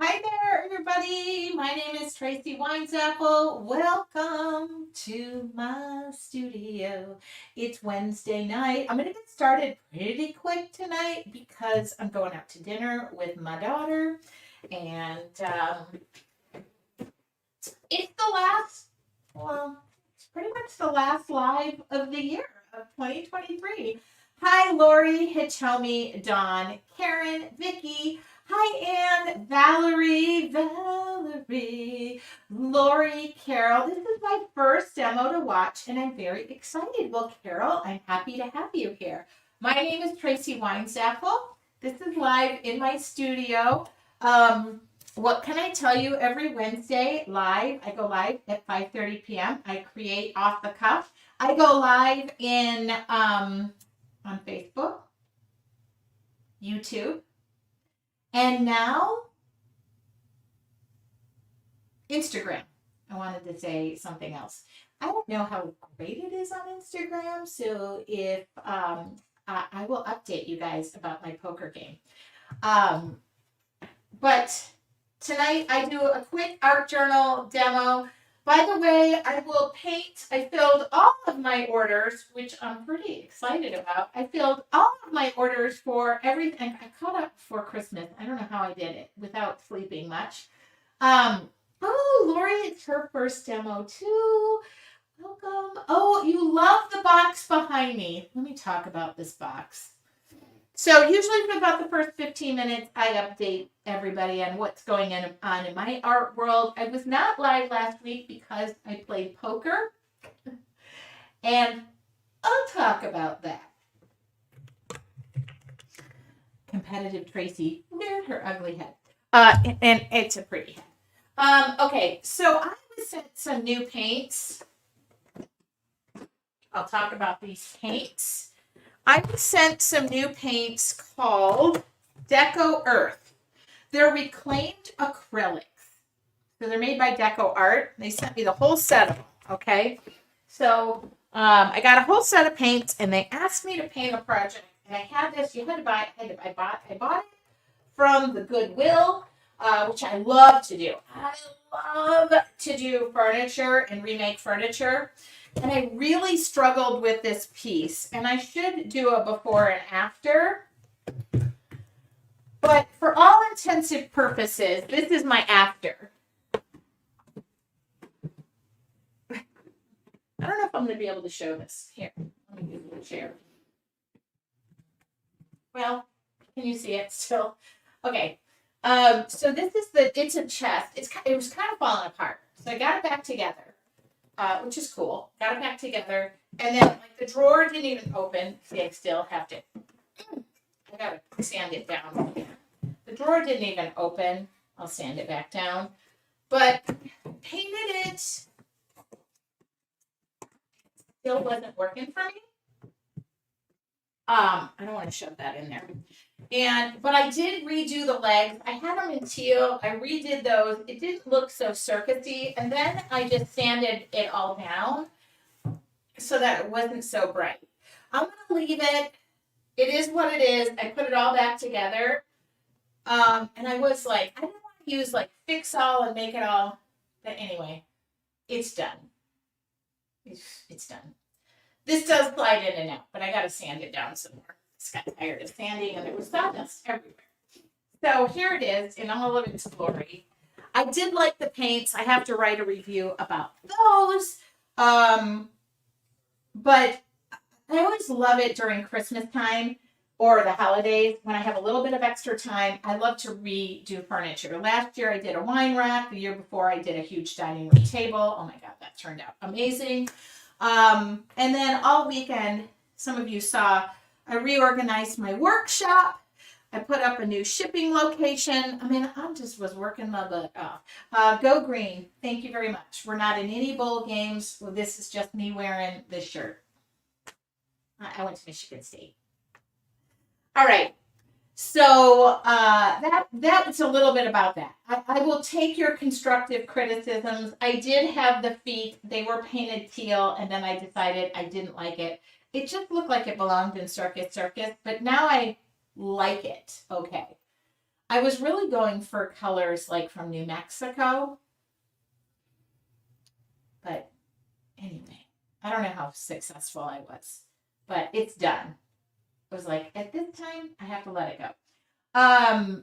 Hi there, everybody. My name is Tracy Winesapple. Welcome to my studio. It's Wednesday night. I'm going to get started pretty quick tonight because I'm going out to dinner with my daughter. And it's the last, well, it's pretty much the last live of the year of 2023. Hi, Lori, Hitchomi, Dawn, Karen, Vicky. Hi, Ann, Valerie, Lori, Carol. This is my first demo to watch, and I'm very excited. Well, Carol, I'm happy to have you here. My name is Tracy Winesapple. This is live in my studio. What can I tell you? Every Wednesday live, I go live at 5:30 p.m. I create off the cuff. I go live in on Facebook, YouTube, and now Instagram. I wanted to say something else. I don't know how great it is on Instagram, so if I will update you guys about my poker game. Um, but tonight I do a quick art journal demo. By the way, I will paint. I filled all of my orders, which I'm pretty excited about. I filled all of my orders for everything. I caught up before Christmas. I don't know how I did it without sleeping much. Um, oh, Lori, it's her first demo too. Welcome. Oh, you love the box behind me. Let me talk about this box. So usually for about the first 15 minutes, I update everybody on what's going on in my art world. I was not live last week because I played poker, and I'll talk about that. Competitive Tracy reared her ugly head, and it's a pretty head. Okay, so I was sent some new paints. I'll talk about these paints. I was sent some new paints called Deco Earth. They're reclaimed acrylics. So they're made by Deco Art. They sent me the whole set of them. Okay. So I got a whole set of paints, and they asked me to paint a project. And I had this. You had to buy. I bought it from the Goodwill, which I love to do. I love to do furniture and remake furniture. And I really struggled with this piece. And I should do a before and after. But for all intensive purposes, this is my after. I don't know if I'm going to be able to show this. Here, let me use the chair. Well, can you see it still? Okay. So this is it's a chest. It was kind of falling apart. So I got it back together, which is cool. Got it back together. And then like the drawer didn't even open. See, I still have to, I got to sand it down. The drawer didn't even open. I'll sand it back down. But painted it. Still wasn't working for me. I don't want to shove that in there. But I did redo the legs. I had them in teal. I redid those. It didn't look so circusy. And then I just sanded it all down so that it wasn't so bright. I'm going to leave it. It is what it is. I put it all back together. And I was like, I didn't want to use like fix all and make it all. But anyway, it's done. It's done. This does slide in and out, but I got to sand it down some more. I just got tired of sanding, and there was sawdust everywhere. So here it is in all of its glory. I did like the paints. I have to write a review about those. But I always love it during Christmas time or the holidays when I have a little bit of extra time. I love to redo furniture. Last year I did a wine rack. The year before I did a huge dining room table. Oh my God, that turned out amazing. And then all weekend, some of you saw, I reorganized my workshop. I put up a new shipping location. I mean, I just was working my butt off. Go Green. Thank you very much. We're not in any bowl games. Well, this is just me wearing this shirt. I went to Michigan State. All right. So that was a little bit about that. I will take your constructive criticisms. I did have the feet. They were painted teal, and then I decided I didn't like it. It just looked like it belonged in Circus, but now I like it. Okay. I was really going for colors like from New Mexico, but anyway, I don't know how successful I was, but it's done. I was like, at this time, I have to let it go.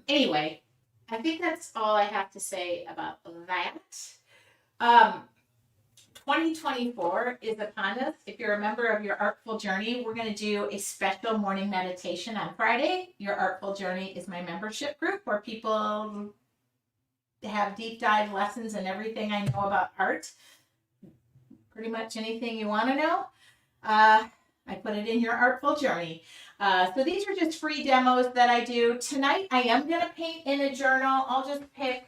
Anyway, I think that's all I have to say about that. Um, 2024 is upon us. If you're a member of your Artful Journey, we're going to do a special morning meditation on Friday. Your Artful Journey is my membership group where people have deep dive lessons and everything I know about art. Pretty much anything you want to know. I put it in your Artful Journey. So these are just free demos that I do. Tonight I am going to paint in a journal. I'll just pick.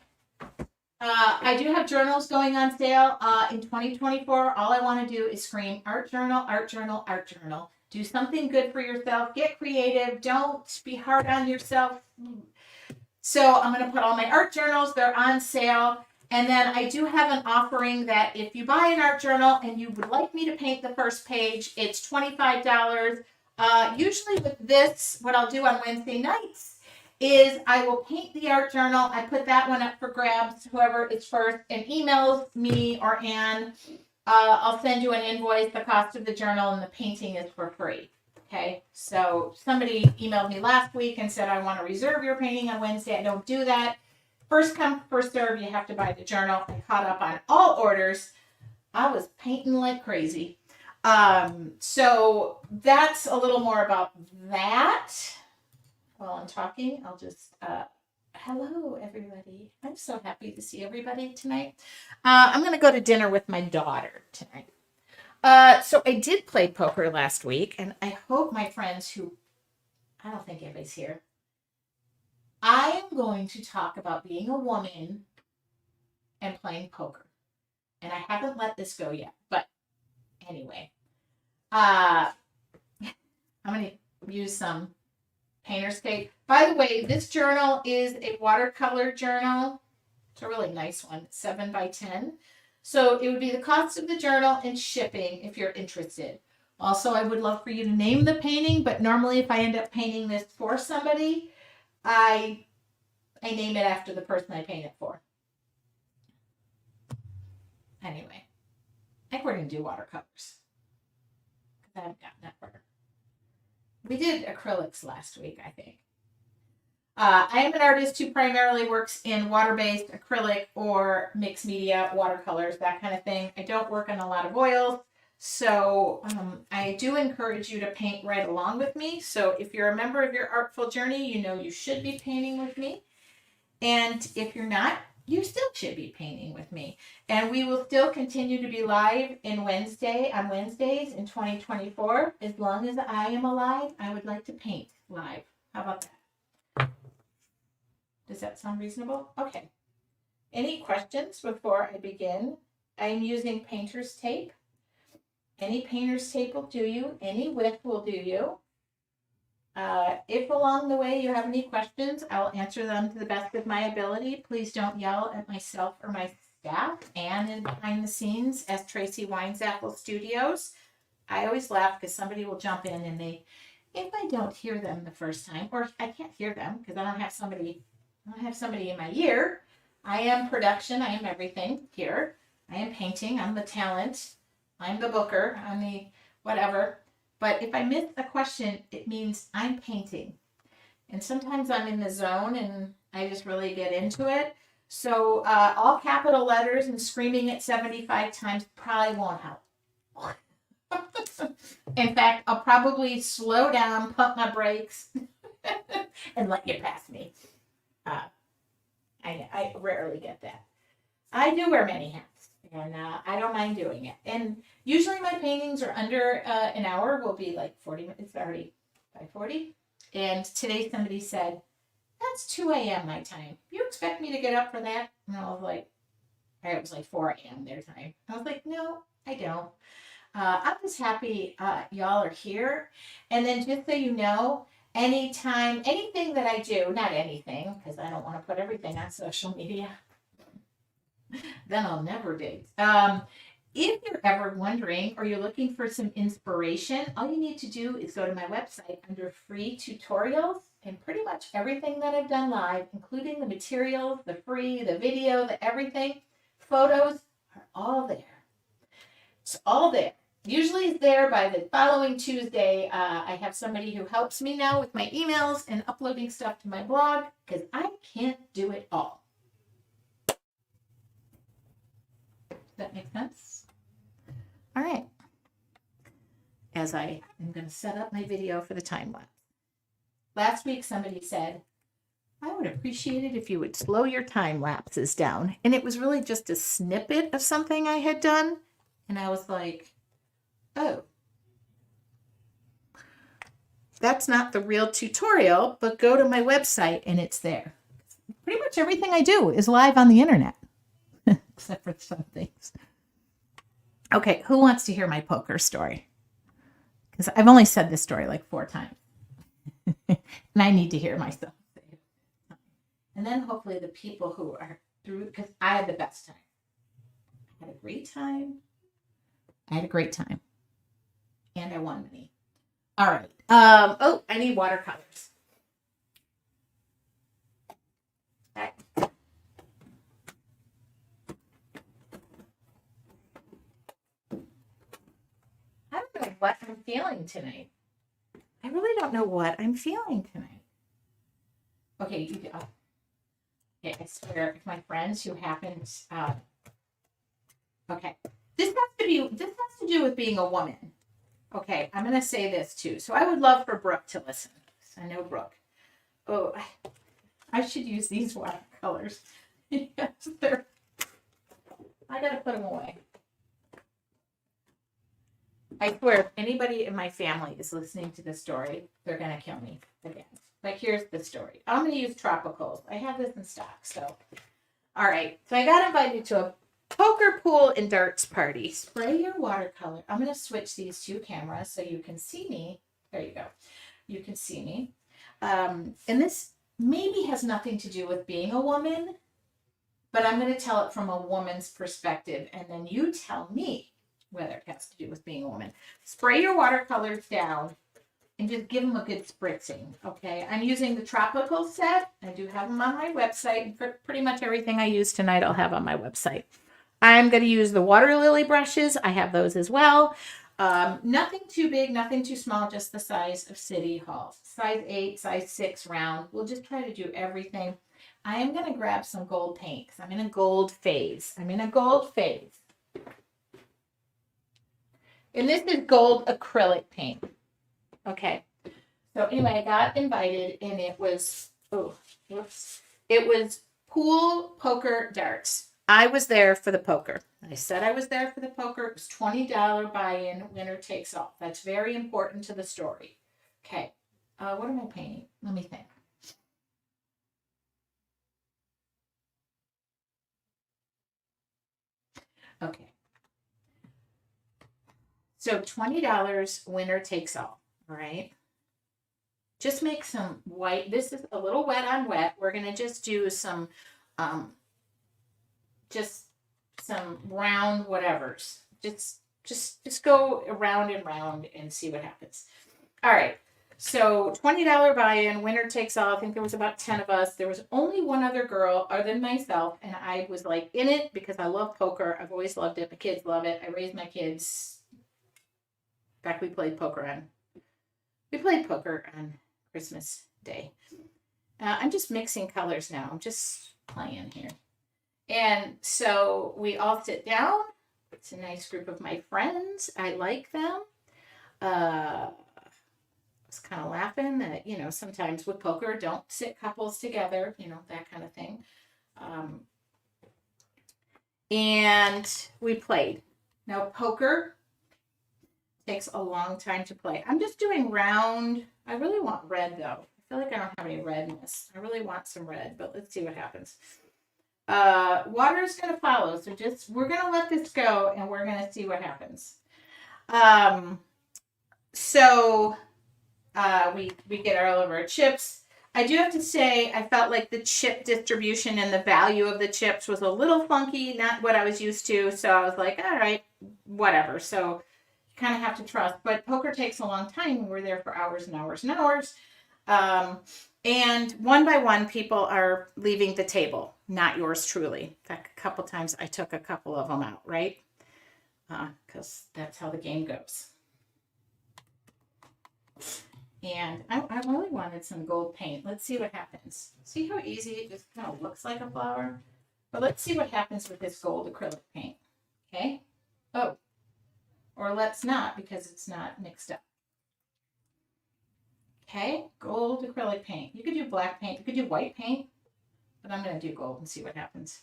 I do have journals going on sale in 2024. All I want to do is scream art journal, art journal, art journal. Do something good for yourself. Get creative. Don't be hard on yourself. So I'm going to put all my art journals. They're on sale. And then I do have an offering that if you buy an art journal and you would like me to paint the first page, it's $25. Usually with this, what I'll do on Wednesday nights is I will paint the art journal. I put that one up for grabs, whoever is first, and emails me or Ann. I'll send you an invoice, the cost of the journal, and the painting is for free. Okay, so somebody emailed me last week and said, I want to reserve your painting on Wednesday. I don't do that. First come, first serve, you have to buy the journal. I caught up on all orders. I was painting like crazy. So that's a little more about that. While I'm talking, I'll just, hello, everybody. I'm so happy to see everybody tonight. I'm going to go to dinner with my daughter tonight. So I did play poker last week, and I hope my friends who, I don't think anybody's here. I am going to talk about being a woman and playing poker. And I haven't let this go yet, but anyway. I'm going to use some painter's tape. By the way, this journal is a watercolor journal. It's a really nice one, 7 by 10. So it would be the cost of the journal and shipping if you're interested. Also, I would love for you to name the painting, but normally if I end up painting this for somebody, I name it after the person I paint it for. Anyway, I think we're going to do watercolors. I haven't gotten that far. We did acrylics last week, I think. I am an artist who primarily works in water-based acrylic or mixed media, watercolors, that kind of thing. I don't work on a lot of oils, so I do encourage you to paint right along with me. So if you're a member of your Artful Journey, you know you should be painting with me. And if you're not, you still should be painting with me. And we will still continue to be live on Wednesdays in 2024. As long as I am alive, I would like to paint live. How about that? Does that sound reasonable? Okay. Any questions before I begin? I'm using painter's tape. Any painter's tape will do you. Any width will do you. If along the way you have any questions, I'll answer them to the best of my ability. Please don't yell at myself or my staff. And in behind the scenes as Tracy Winesapple Studios, I always laugh because somebody will jump in and if I don't hear them the first time, or I can't hear them because I don't have somebody in my ear. I am production. I am everything here. I am painting. I'm the talent. I'm the booker. I'm the whatever. But if I miss a question, it means I'm painting. And sometimes I'm in the zone and I just really get into it. So all capital letters and screaming it 75 times probably won't help. In fact, I'll probably slow down, pump my brakes, and let you pass me. I rarely get that. I do wear many hats, and I don't mind doing it. And usually my paintings are under an hour. Will be like 40 minutes. It's already 5:40. And today somebody said, that's 2 a.m. my time. You expect me to get up for that? And I was like, it was like 4 a.m. their time. I was like, no, I don't. I'm just happy y'all are here. And then just so you know, anytime, anything that I do, not anything, because I don't want to put everything on social media. Then I'll never date. if you're ever wondering or you're looking for some inspiration, all you need to do is go to my website under free tutorials, and pretty much everything that I've done live, including the materials, the free, the video, the everything, photos are all there. It's all there. Usually it's there by the following Tuesday. I have somebody who helps me now with my emails and uploading stuff to my blog because I can't do it all. Does that make sense? All right. As I am going to set up my video for the time lapse. Last week, somebody said, I would appreciate it if you would slow your time lapses down. And it was really just a snippet of something I had done. And I was like, oh, that's not the real tutorial, but go to my website and it's there. Pretty much everything I do is live on the internet, except for some things. Okay, who wants to hear my poker story? Because I've only said this story like 4 times. And I need to hear myself say it. And then hopefully the people who are through, because I had the best time. I had a great time. And I won money. All right. Oh, I need watercolors. Okay. I don't know what I'm feeling tonight. I really don't know what I'm feeling tonight. Okay, you go. Okay, I swear, if my friends who happened, okay, this has to do with being a woman. Okay, I'm gonna say this too. So I would love for Brooke to listen. I know Brooke. Oh, I should use these watercolors. Yes, I gotta put them away. I swear, if anybody in my family is listening to this story, they're going to kill me again. But here's the story. I'm going to use tropicals. I have this in stock, so. All right. So I got invited to a poker, pool, and darts party. Spray your watercolor. I'm going to switch these 2 cameras so you can see me. There you go. You can see me. And this maybe has nothing to do with being a woman, but I'm going to tell it from a woman's perspective, and then you tell me whether it has to do with being a woman. Spray your watercolors down and just give them a good spritzing, okay? I'm using the tropical set. I do have them on my website. Pretty much everything I use tonight I'll have on my website. I'm going to use the water lily brushes. I have those as well. Nothing too big, nothing too small, just the size of City Hall. Size 8, size 6 round. We'll just try to do everything. I am going to grab some gold paint because I'm in a gold phase. And this is gold acrylic paint. Okay. So anyway, I got invited and it was, it was pool, poker, darts. I was there for the poker. I said I was there for the poker. It was $20 buy-in, winner takes all. That's very important to the story. Okay. What am I painting? Let me think. Okay. So $20, winner takes all right? Just make some white. This is a little wet on wet. We're going to just do some, just some round whatevers. Just go around and round and see what happens. All right. So $20 buy-in, winner takes all. I think there was about 10 of us. There was only one other girl other than myself, and I was like in it because I love poker. I've always loved it. My kids love it. I raised my kids. In fact, we played poker on Christmas Day. I'm just mixing colors now. I'm just playing here. And so we all sit down. It's a nice group of my friends. I like them. I was kind of laughing that, sometimes with poker, don't sit couples together, that kind of thing. And we played. Now, poker takes a long time to play. I'm just doing round. I really want red, though. I feel like I don't have any red in this. I really want some red, but let's see what happens. Water is going to follow, so we're going to let this go, and we're going to see what happens. We get all of our chips. I do have to say, I felt like the chip distribution and the value of the chips was a little funky, not what I was used to. So I was like, all right, whatever. So you kind of have to trust. But poker takes a long time. We're there for hours and hours and hours. And one by one, people are leaving the table. Not yours truly. In fact, a couple times I took a couple of them out, right? Because that's how the game goes. And I really wanted some gold paint. Let's see what happens. See how easy it just kind of looks like a flower? But let's see what happens with this gold acrylic paint. Okay? Oh, or let's not, because it's not mixed up. Okay, gold acrylic paint. You could do black paint. You could do white paint. But I'm going to do gold and see what happens.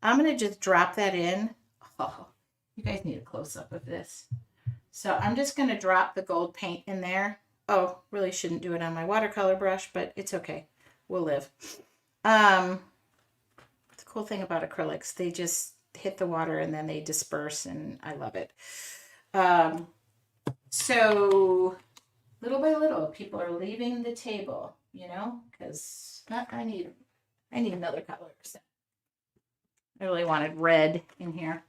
I'm going to just drop that in. Oh, you guys need a close-up of this. So I'm just going to drop the gold paint in there. Oh, really shouldn't do it on my watercolor brush, but it's okay. We'll live. The cool thing about acrylics, they just hit the water and then they disperse, and I love it. So little by little, people are leaving the table, you know, because I need another color. So I really wanted red in here.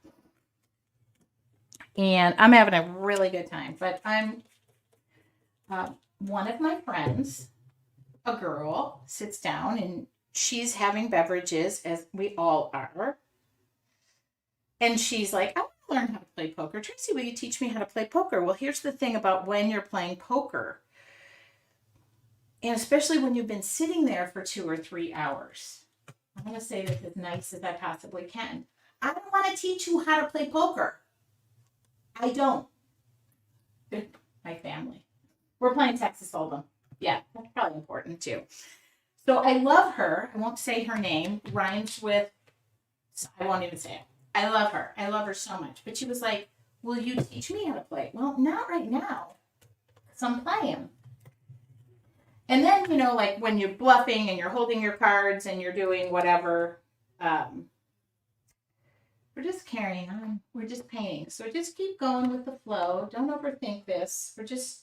And I'm having a really good time, but I'm one of my friends, a girl, sits down and she's having beverages, as we all are. And she's like, I want to learn how to play poker. Tracy, will you teach me how to play poker? Well, here's the thing about when you're playing poker, and especially when you've been sitting there for 2 or 3 hours. I'm going to say this as nice as I possibly can. I don't want to teach you how to play poker. I don't. My family. We're playing Texas Hold'em. Yeah, that's probably important too. So I love her. I won't say her name. Rhymes with, I won't even say it. I love her. I love her so much. But she was like, will you teach me how to play? Well, not right now, because I'm playing. And then, you know, like when you're bluffing and you're holding your cards and you're doing whatever, we're just carrying on. We're just painting. So just keep going with the flow. Don't overthink this. We're just,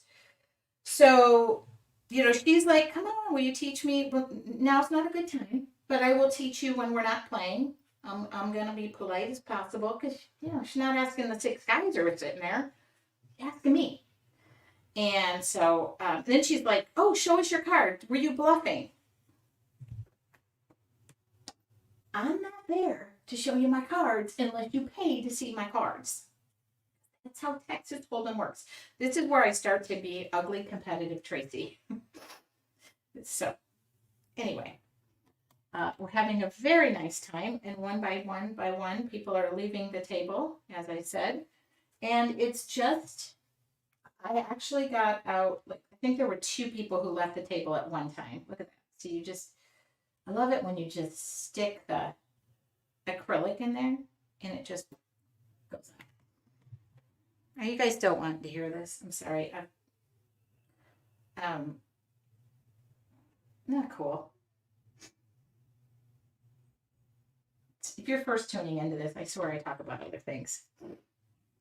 so, you know, she's like, come on, will you teach me? Well, now's not a good time, but I will teach you when we're not playing. I'm going to be polite as possible because, you know, she's not asking the 6 guys who are sitting there. She's asking me. And so then she's like, oh, show us your card. Were you bluffing? I'm not there to show you my cards unless you pay to see my cards. That's how Texas Hold'em works. This is where I start to be ugly, competitive Tracy. So anyway, we're having a very nice time. And one by one, people are leaving the table, as I said. And it's just, I actually got out, like, I think there were 2 people who left the table at one time. Look at that. So you just, I love it when you just stick the acrylic in there and it just goes on. Now, you guys don't want to hear this. I'm sorry. Not cool. If you're first tuning into this, I swear I talk about other things.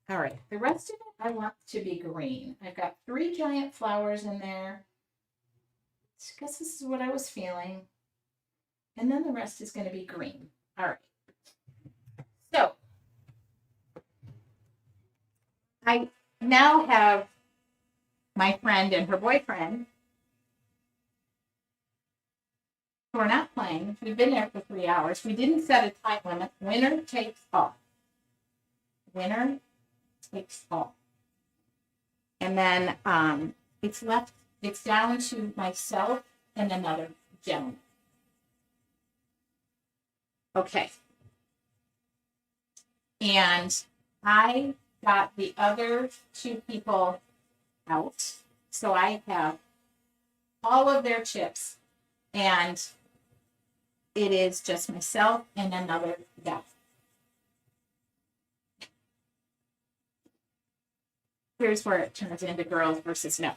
All right, the rest of it I want to be green. I've got 3 giant flowers in there. I guess this is what I was feeling. And then the rest is going to be green. All right. So I now have my friend and her boyfriend who are not playing. We've been there for 3 hours. We didn't set a time limit. Winner takes all. Winner takes all. And then it's down to myself and another gentleman. Okay. And I got the other 2 people out. So I have all of their chips. And it is just myself and another guy. Here's where it turns into girls versus no.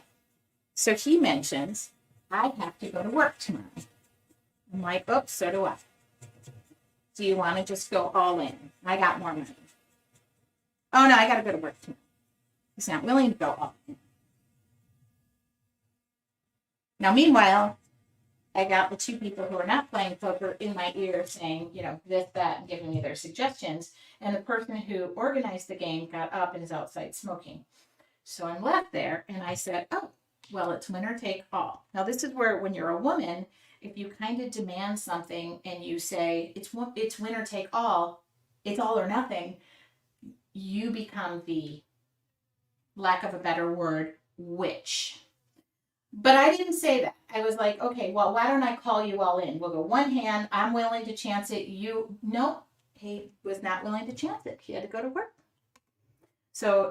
So he mentions, I have to go to work tomorrow. I'm like, oops, so do I. Do you want to just go all in? I got more money. Oh, no, I got to go to work tomorrow. He's not willing to go all in. Now, meanwhile, I got the two people who are not playing poker in my ear saying, this, that, and giving me their suggestions. And the person who organized the game got up and is outside smoking. So I'm left there and I said, oh, well, it's winner take all. Now, this is where when you're a woman, if you kind of demand something and you say, it's winner take all, it's all or nothing, you become the, lack of a better word, witch. But I didn't say that. I was like, okay, well, why don't I call you all in? We'll go one hand. I'm willing to chance it. No, he was not willing to chance it. He had to go to work. So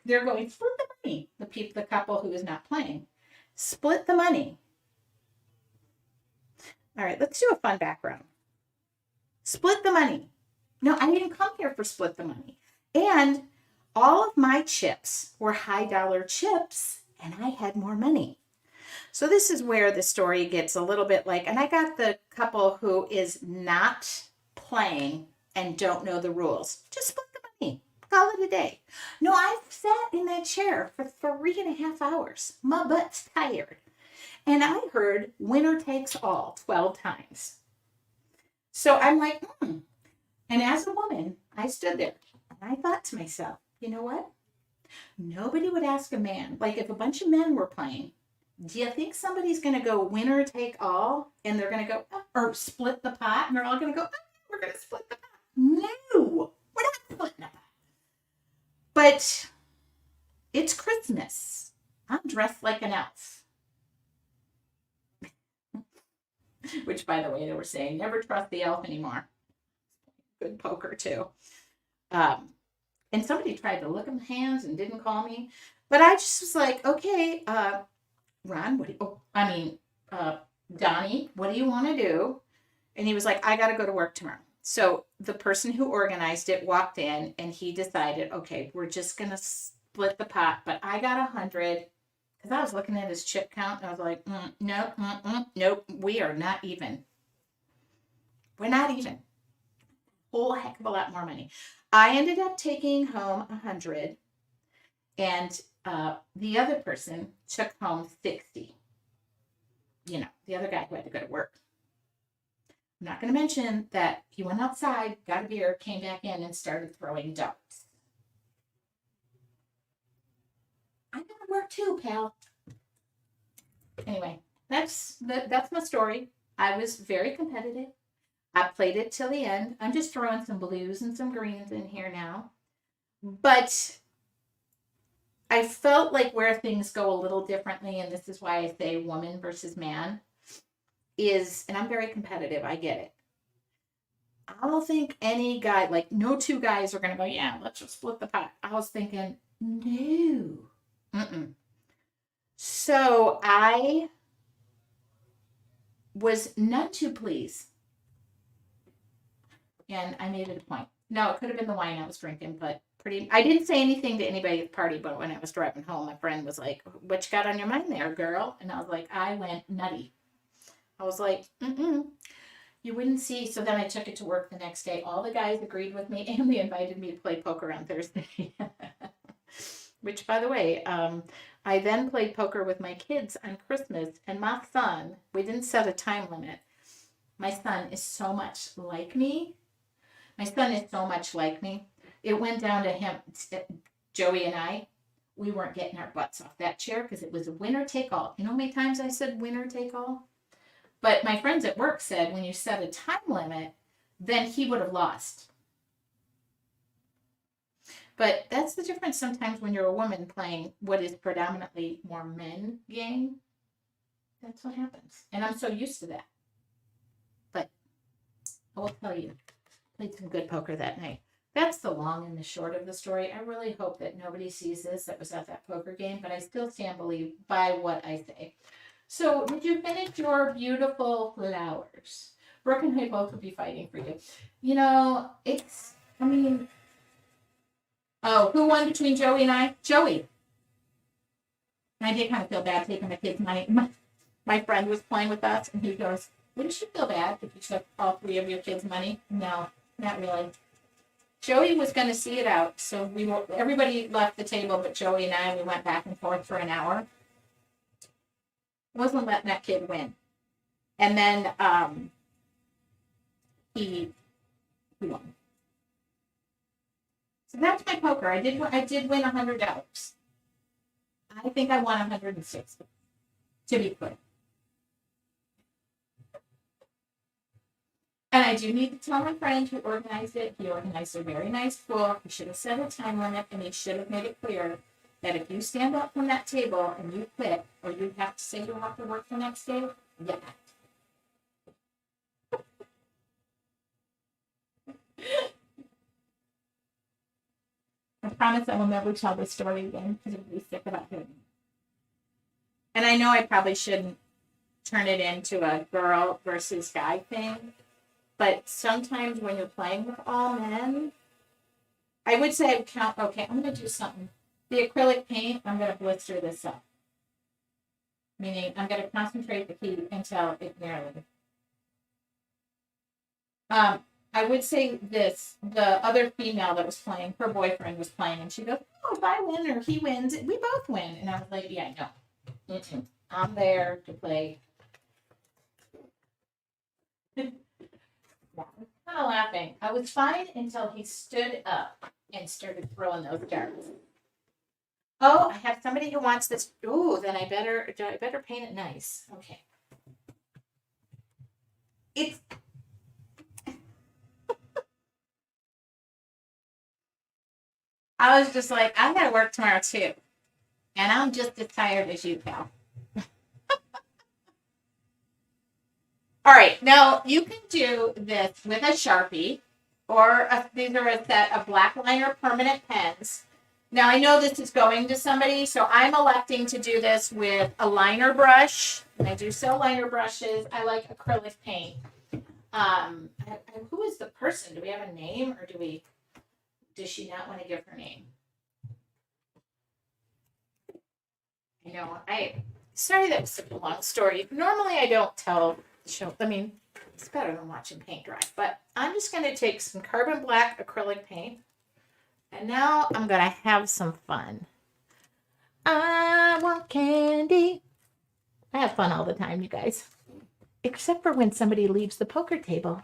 they're going, split the money. The couple who is not playing. Split the money. All right, let's do a fun background. Split the money. No, I didn't come here for split the money. And all of my chips were high dollar chips, and I had more money. So this is where the story gets a little bit like, and I got the couple who is not playing and don't know the rules. Just split the money. Call it a day. No, I've sat in that chair for 3.5 hours. My butt's tired. And I heard winner takes all 12 times. So I'm like, And as a woman, I stood there and I thought to myself, you know what? Nobody would ask a man, like if a bunch of men were playing, do you think somebody's going to go winner take all and they're going to go, or split the pot and they're all going to go, we're going to split the pot? No, we're not splitting the pot. But it's Christmas. I'm dressed like an elf. Which, by the way, they were saying, never trust the elf anymore. Good poker, too. And somebody tried to look at my hands and didn't call me. But I just was like, okay, Ron, Donnie, what do you want to do? And he was like, I got to go to work tomorrow. So the person who organized it walked in and he decided, okay, we're just going to split the pot. But I got 100 because I was looking at his chip count. And I was like, nope, we are not even. We're not even. Whole heck of a lot more money. I ended up taking home 100 and the other person took home 60. The other guy who had to go to work. I'm not going to mention that he went outside, got a beer, came back in and started throwing darts. I got to work too, pal. Anyway, that's my story. I was very competitive. I played it till the end. I'm just throwing some blues and some greens in here now. But I felt like where things go a little differently, and this is why I say woman versus man, is, and I'm very competitive, I get it. I don't think any guy, like no two guys are going to go, yeah, let's just split the pot. I was thinking, no. So I was none too pleased. And I made it a point. No, it could have been the wine I was drinking, but I didn't say anything to anybody at the party, but when I was driving home, my friend was like, what you got on your mind there, girl? And I was like, I went nutty. I was like, you wouldn't see. So then I took it to work the next day. All the guys agreed with me and they invited me to play poker on Thursday. Which, by the way, I then played poker with my kids on Christmas. And my son, we didn't set a time limit. My son is so much like me. It went down to him, Joey and I, we weren't getting our butts off that chair because it was a winner take all. You know how many times I said winner take all? But my friends at work said when you set a time limit, then he would have lost. But that's the difference sometimes when you're a woman playing what is predominantly more men game. That's what happens. And I'm so used to that. But I will tell you, played some good poker that night. That's the long and the short of the story. I really hope that nobody sees this that was at that poker game, but I still stand by what I say. So, did you finish your beautiful flowers? Brooke and I both will be fighting for you. Who won between Joey and I? Joey. And I did kind of feel bad taking my kids' money. My friend was playing with us, and he goes, wouldn't you feel bad if you took all 3 of your kids' money? No, not really. Joey was going to see it out, so everybody left the table, but Joey and I, we went back and forth for an hour. Wasn't letting that kid win. And then he won. So that's my poker. I did win $100. I think I won 160, to be clear. And I do need to tell my friend who organized it. He organized a very nice book. He should have set a time limit, and he should have made it clear that if you stand up from that table and you quit, or you have to say you have to work the next day, yeah. I promise I will never tell this story again because it'll be sick about it. And I know I probably shouldn't turn it into a girl versus guy thing, but sometimes when you're playing with all men, I would say I would count. Okay, I'm going to do something. The acrylic paint, I'm going to blister this up. Meaning I'm going to concentrate the heat until it nearly. I would say this, the other female that was playing, her boyfriend was playing, and she goes, oh, if I win or he wins, we both win. And I was like, yeah, no. Mm-mm. I'm there to play. I was kind of laughing. I was fine until he stood up and started throwing those darts. Oh, I have somebody who wants this. Ooh, then I better paint it nice. Okay. It's I was just like, I gotta work tomorrow too. And I'm just as tired as you, pal. All right, now you can do this with a Sharpie, or these are a set of black liner permanent pens. Now I know this is going to somebody, so I'm electing to do this with a liner brush. And I do sell liner brushes. I like acrylic paint. Who is the person? Do we have a name, or does she not want to give her name? You know, sorry that was such a long story. Normally I don't tell show. I mean, it's better than watching paint dry. But I'm just going to take some carbon black acrylic paint, and now I'm going to have some fun. I want candy. I have fun all the time, you guys. Except for when somebody leaves the poker table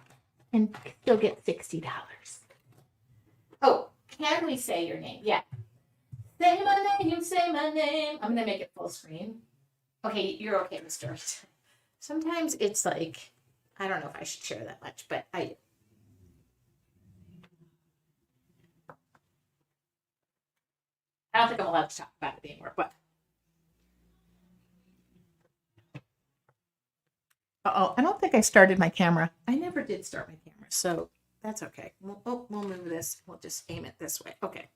and still get $60. Oh, can we say your name? Yeah. Say my name, say my name. I'm going to make it full screen. Okay, you're okay with stories. Sometimes it's like, I don't know if I should share that much, but I don't think I'm allowed to talk about it anymore. But I don't think I started my camera. I never did start my camera, so that's okay. We'll move this. We'll just aim it this way. Okay.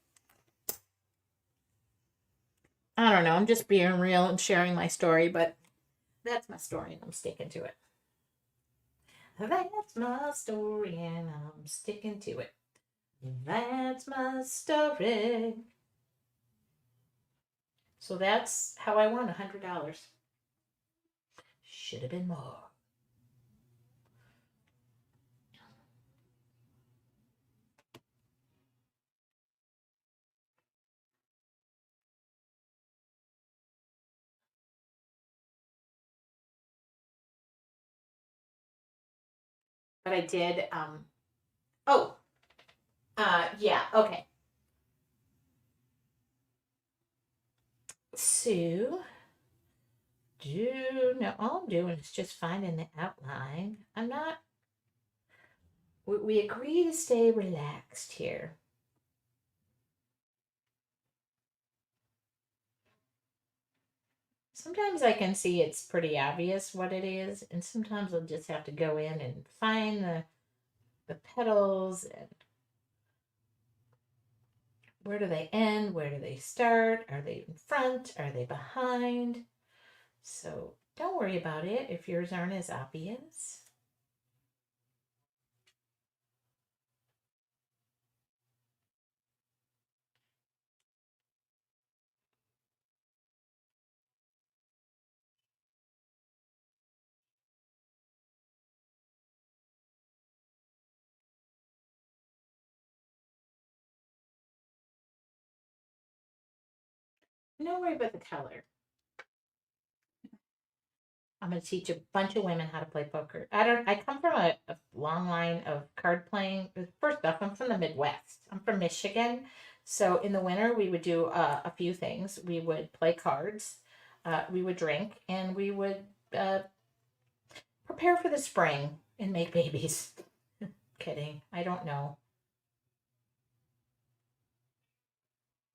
I don't know. I'm just being real and sharing my story, but that's my story, and I'm sticking to it. That's my story, and I'm sticking to it. That's my story. So that's how I won $100. Should have been more. But I did. Yeah. Okay. So, now all I'm doing is just finding the outline. I'm not. We agree to stay relaxed here. Sometimes I can see it's pretty obvious what it is, and sometimes I'll just have to go in and find the petals and where do they end? Where do they start? Are they in front? Are they behind? So don't worry about it if yours aren't as obvious. Don't worry about the color. I'm going to teach a bunch of women how to play poker. I come from a long line of card playing. First off, I'm from the Midwest. I'm from Michigan. So in the winter, we would do a few things. We would play cards, we would drink, and we would prepare for the spring and make babies. Kidding. I don't know.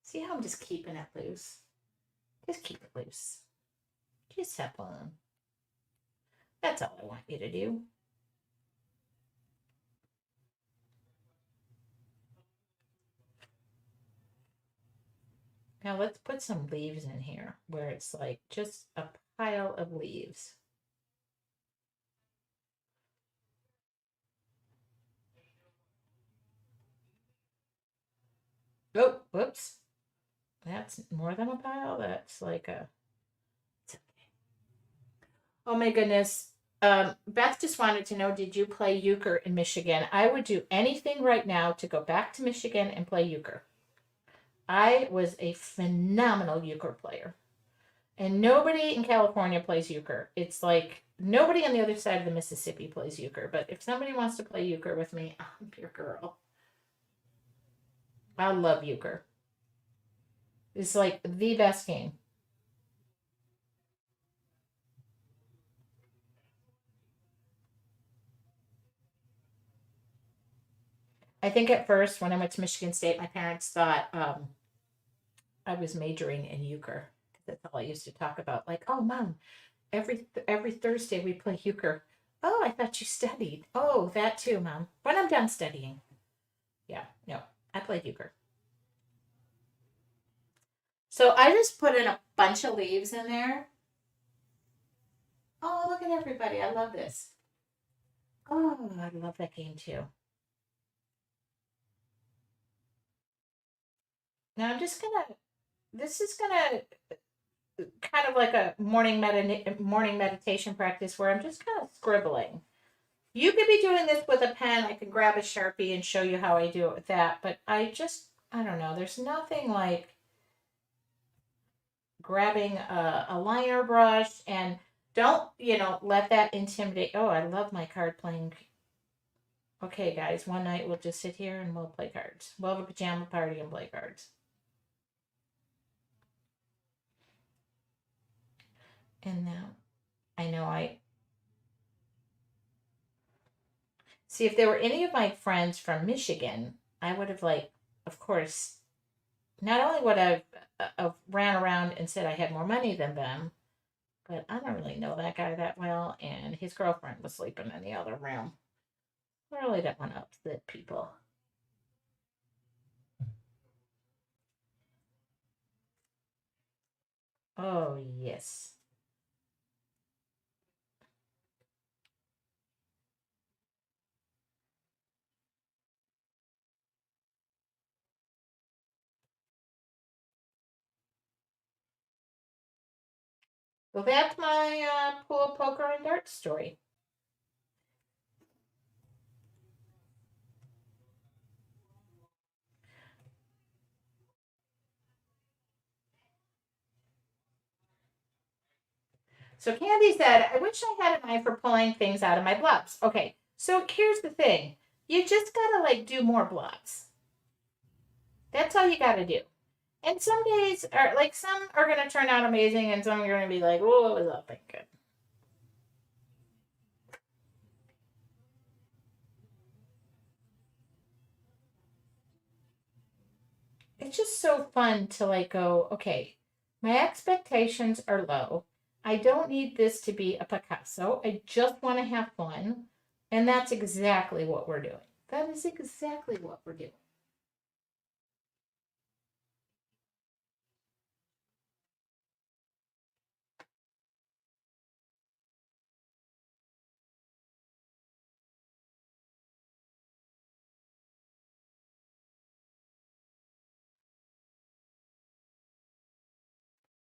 See how I'm just keeping it loose? Just keep it loose. Just have fun. That's all I want you to do. Now let's put some leaves in here where it's like just a pile of leaves. Oh, whoops. That's more than a pile. That's like a. Oh my goodness. Beth just wanted to know, did you play euchre in Michigan? I would do anything right now to go back to Michigan and play euchre. I was a phenomenal euchre player. And nobody in California plays euchre. It's like nobody on the other side of the Mississippi plays euchre. But if somebody wants to play euchre with me, I'm your girl. I love euchre. It's like the best game. I think at first when I went to Michigan State, my parents thought I was majoring in euchre. That's all I used to talk about. Like, oh, mom, every Thursday we play euchre. Oh, I thought you studied. Oh, that too, mom. When I'm done studying. Yeah, no, I played euchre. So I just put in a bunch of leaves in there. Oh, look at everybody. I love this. Oh, I love that game too. Now I'm just gonna, this is gonna kind of like a morning meditation practice where I'm just kind of scribbling. You could be doing this with a pen. I can grab a Sharpie and show you how I do it with that. But I don't know. There's nothing like grabbing a liner brush and don't, let that intimidate. Oh, I love my card playing. Okay, guys, one night we'll just sit here and we'll play cards. We'll have a pajama party and play cards. And now I know I see if there were any of my friends from Michigan, I would have of course, not only would I have ran around and said I had more money than them, but I don't really know that guy that well, and his girlfriend was sleeping in the other room. I really don't want to upset people. Oh yes. So that's my pool, poker, and darts story. So Candy said, I wish I had an eye for pulling things out of my blobs. Okay, so here's the thing. You just gotta do more blobs. That's all you gotta do. And some days are some are gonna turn out amazing and some are gonna be like, oh, it was all good. It's just so fun to go, okay, my expectations are low. I don't need this to be a Picasso. I just want to have fun. And that's exactly what we're doing. That is exactly what we're doing.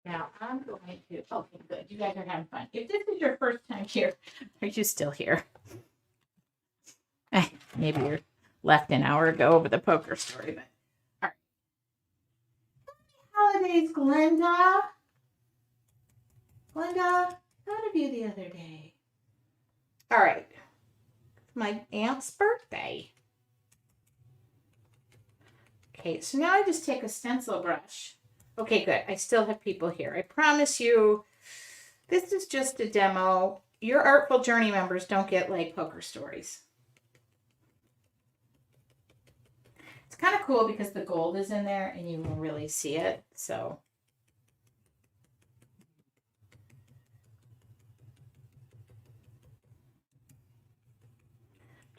Now I'm going to, okay, good. You guys are having fun. If this is your first time here, are you still here? Maybe you're left an hour ago over the poker story, but all right. Holidays, Glenda. Glenda, how have you the other day. All right. My aunt's birthday. Okay, so now I just take a stencil brush. Okay, good. I still have people here. I promise you, this is just a demo. Your Artful Journey members don't get like poker stories. It's kind of cool because the gold is in there and you can really see it. So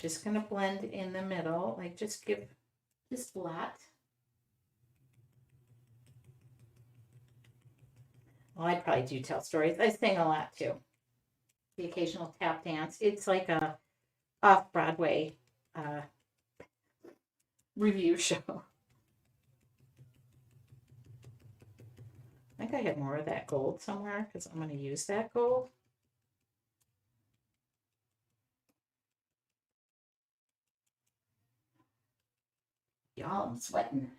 just going to blend in the middle, like just give this flat. Well, I probably do tell stories. I sing a lot too. The occasional tap dance. It's like a off-Broadway review show. I think I have more of that gold somewhere because I'm going to use that gold. Y'all, I'm sweating.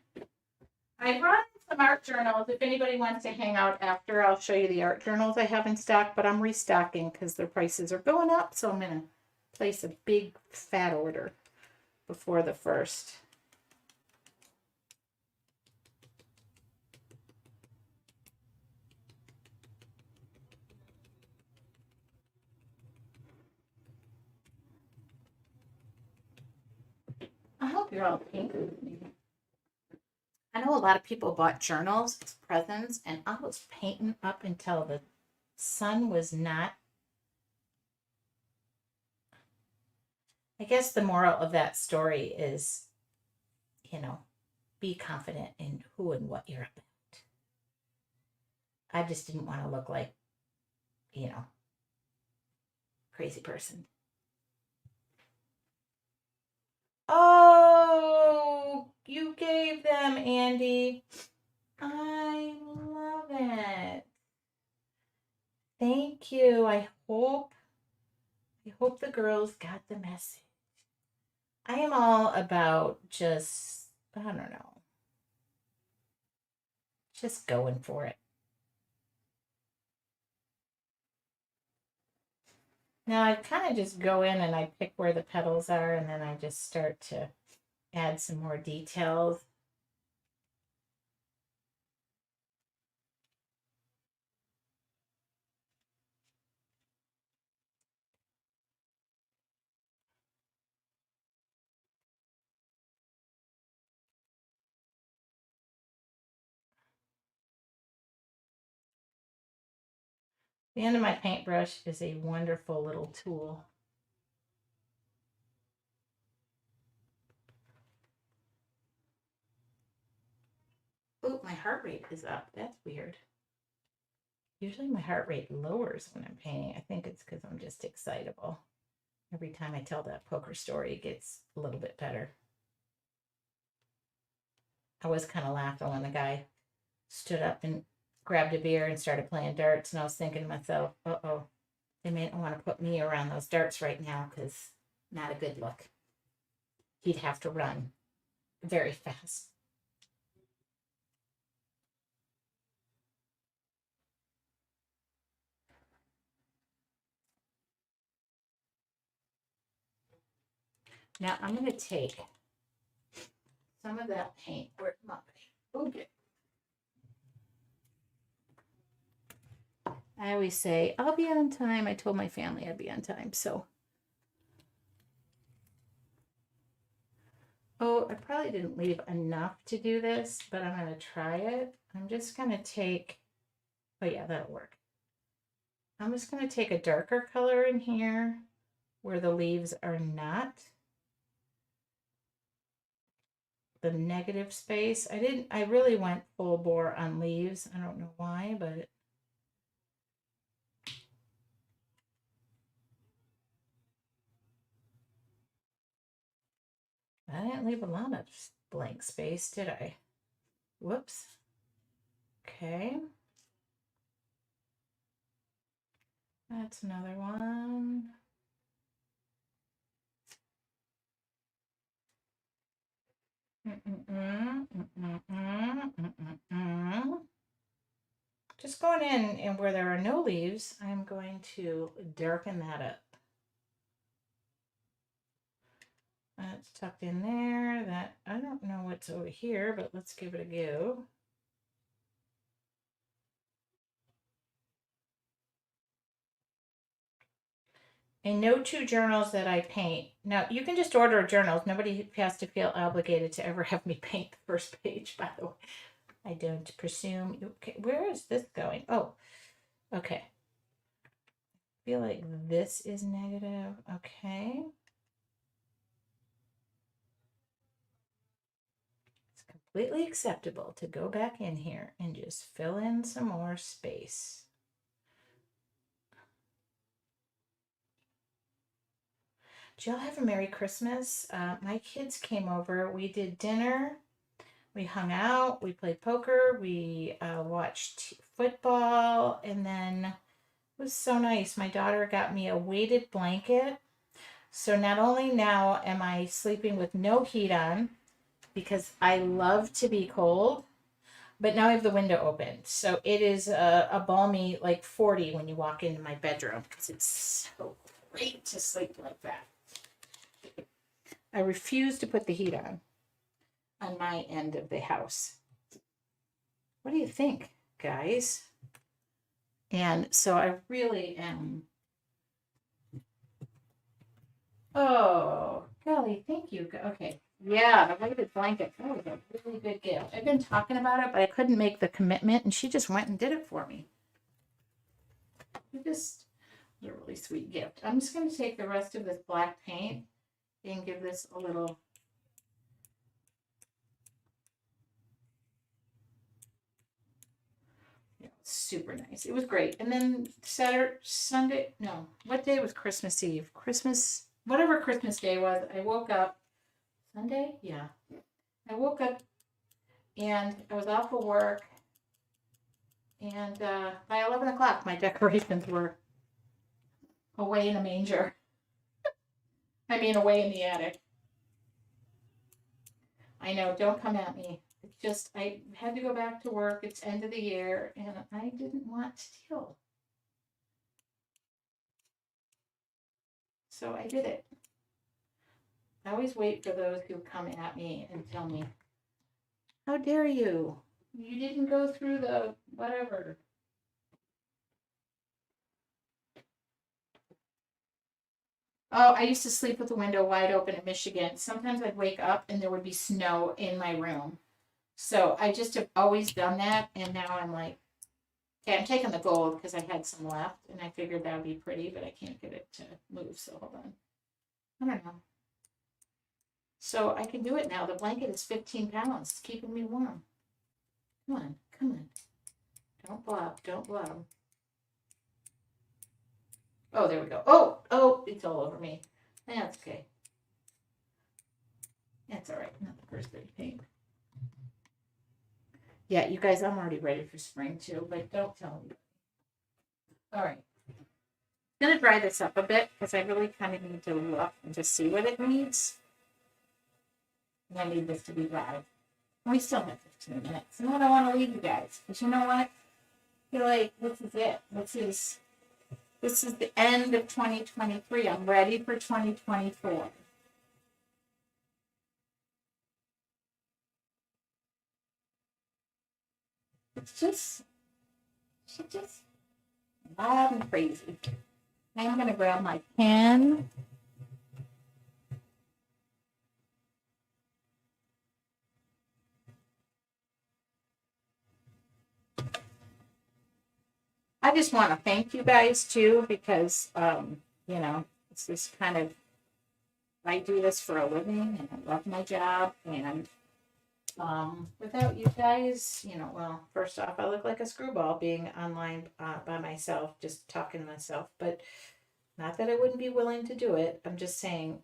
I brought in some art journals. If anybody wants to hang out after, I'll show you the art journals I have in stock, but I'm restocking because their prices are going up. So I'm going to place a big fat order before the 1st. I hope you're all painting with me. I know a lot of people bought journals as presents, and I was painting up until the sun was not. I guess the moral of that story is, be confident in who and what you're about. I just didn't want to look like, crazy person. Oh, you gave them, Andy. I love it. Thank you. I hope the girls got the message. I am all about just, I don't know, just going for it. Now I kind of just go in and I pick where the petals are, and then I just start to add some more details. The end of my paintbrush is a wonderful little tool. Oh, my heart rate is up. That's weird. Usually my heart rate lowers when I'm painting. I think it's because I'm just excitable. Every time I tell that poker story, it gets a little bit better. I was kind of laughing when the guy stood up and grabbed a beer and started playing darts, and I was thinking to myself, uh-oh, they may not want to put me around those darts right now because not a good look. He'd have to run very fast. Now I'm going to take some of that paint. Where's my paint? Okay. I always say, I'll be on time. I told my family I'd be on time, so. Oh, I probably didn't leave enough to do this, but I'm going to try it. I'm just going to take, oh yeah, that'll work. I'm just going to take a darker color in here where the leaves are not. The negative space. I really went full bore on leaves. I don't know why, but I didn't leave a lot of blank space, did I? Whoops. Okay. That's another one. just going in and where there are no leaves, I'm going to darken that up. That's tucked in there. That I don't know what's over here, but let's give it a go. And no two journals that I paint. Now, you can just order journals. Nobody has to feel obligated to ever have me paint the first page, by the way. I don't presume. Okay, where is this going? Oh, okay. I feel like this is negative. Okay. It's completely acceptable to go back in here and just fill in some more space. Did y'all have a Merry Christmas? My kids came over. We did dinner. We hung out. We played poker. We watched football. And then it was so nice. My daughter got me a weighted blanket. So not only now am I sleeping with no heat on, because I love to be cold, but now I have the window open. So it is a balmy like 40 when you walk into my bedroom, because it's so great to sleep like that. I refuse to put the heat on my end of the house. What do you think, guys? And so I really am. Oh, golly, thank you. Okay. Yeah, the weighted blanket. That was a really good gift. I've been talking about it, but I couldn't make the commitment, and she just went and did it for me. It was a really sweet gift. I'm just going to take the rest of this black paint and give this a little. Super nice. It was great. And then Sunday, no, what day was Christmas Eve? Whatever Christmas Day was, I woke up. Sunday? Yeah. I woke up and I was off of work. And by 11 o'clock, my decorations were away in a manger. I mean, away in the attic. I know, don't come at me. It's just, I had to go back to work. It's end of the year, and I didn't want to deal. So I did it. I always wait for those who come at me and tell me, how dare you? You didn't go through the whatever. Oh, I used to sleep with the window wide open in Michigan. Sometimes I'd wake up and there would be snow in my room. So I just have always done that. And now I'm like, okay, I'm taking the gold because I had some left and I figured that would be pretty, but I can't get it to move. So hold on. I don't know. So I can do it now. The blanket is 15 pounds. It's keeping me warm. Come on, come on. Don't blob, don't blob. Oh, there we go. Oh, it's all over me. That's okay. That's all right. Not the first big pain. Yeah, you guys, I'm already ready for spring too, but don't tell me. All right. I'm going to dry this up a bit because I really kind of need to look and just see what it needs. And I need this to be dry. We still have 15 minutes. And I don't want to leave you guys. But you know what? I feel like this is it. This is the end of 2023. I'm ready for 2024. It's just loud and crazy. Now I'm going to grab my pen. I just want to thank you guys too, because, you know, it's this kind of, I do this for a living and I love my job. And without you guys, you know, well, first off, I look like a screwball being online by myself, just talking to myself, but not that I wouldn't be willing to do it. I'm just saying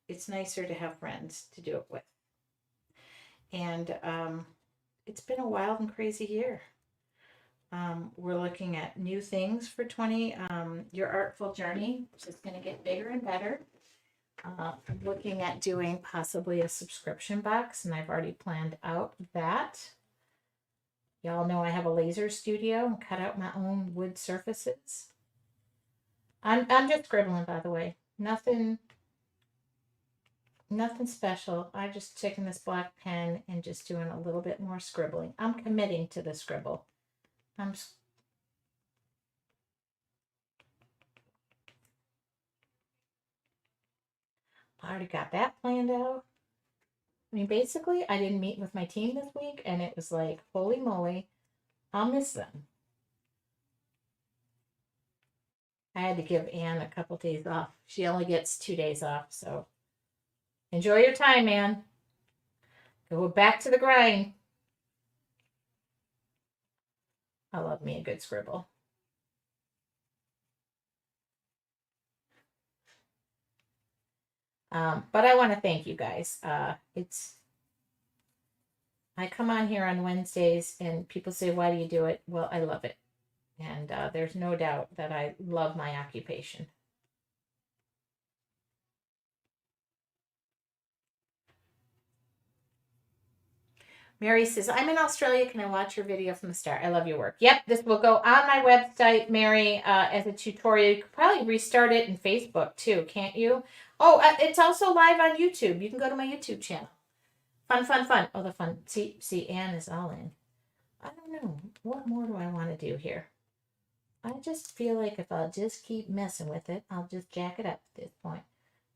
it's nicer to have friends to do it with. And it's been a wild and crazy year. We're looking at new things for Your Artful Journey, which is going to get bigger and better. I'm looking at doing possibly a subscription box, and I've already planned out that. Y'all know I have a laser studio and cut out my own wood surfaces. I'm just scribbling, by the way. Nothing special. I'm just taking this black pen and just doing a little bit more scribbling. I'm committing to the scribble. I already got that planned out. I mean, basically, I didn't meet with my team this week, and it was like, holy moly, I'll miss them. I had to give Anne a couple days off. She only gets 2 days off, so enjoy your time, Anne. Go back to the grind. I love me a good scribble. But I want to thank you guys. I come on here on Wednesdays and people say, why do you do it? Well, I love it. And there's no doubt that I love my occupation. Mary says, I'm in Australia. Can I watch your video from the start? I love your work. Yep, this will go on my website, Mary, as a tutorial. You could probably restart it in Facebook too, can't you? Oh, it's also live on YouTube. You can go to my YouTube channel. Fun, fun, fun. Oh, the fun. See, Anne is all in. I don't know. What more do I want to do here? I just feel like if I'll just keep messing with it, I'll just jack it up at this point.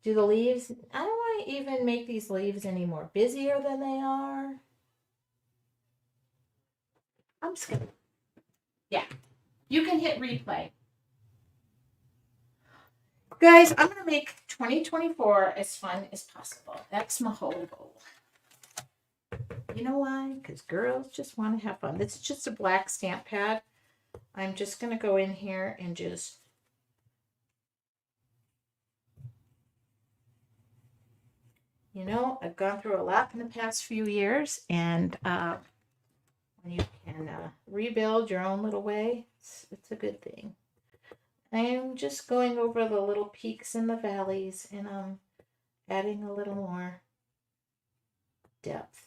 Do the leaves, I don't want to even make these leaves any more busier than they are. I'm just gonna, yeah. You can hit replay. Guys, I'm gonna make 2024 as fun as possible. That's my whole goal. You know why? Because girls just want to have fun. This is just a black stamp pad. I'm just gonna go in here and just I've gone through a lot in the past few years, and when you can rebuild your own little way, it's a good thing. I'm just going over the little peaks and the valleys, and I'm adding a little more depth.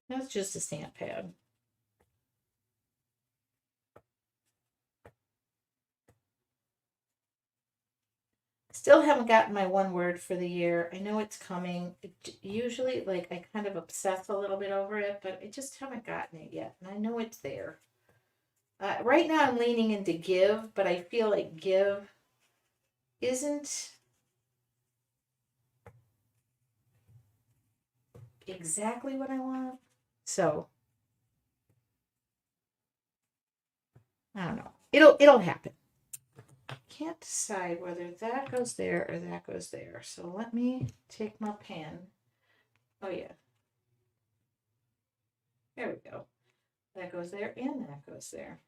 That's just a stamp pad. Still haven't gotten my one word for the year. I know it's coming. Usually, like, I kind of obsess a little bit over it, but I just haven't gotten it yet. And I know it's there. Right now, I'm leaning into give, but I feel like give isn't exactly what I want. So, I don't know. It'll happen. Can't decide whether that goes there or that goes there. So let me take my pen. Oh yeah. There we go. That goes there and that goes there.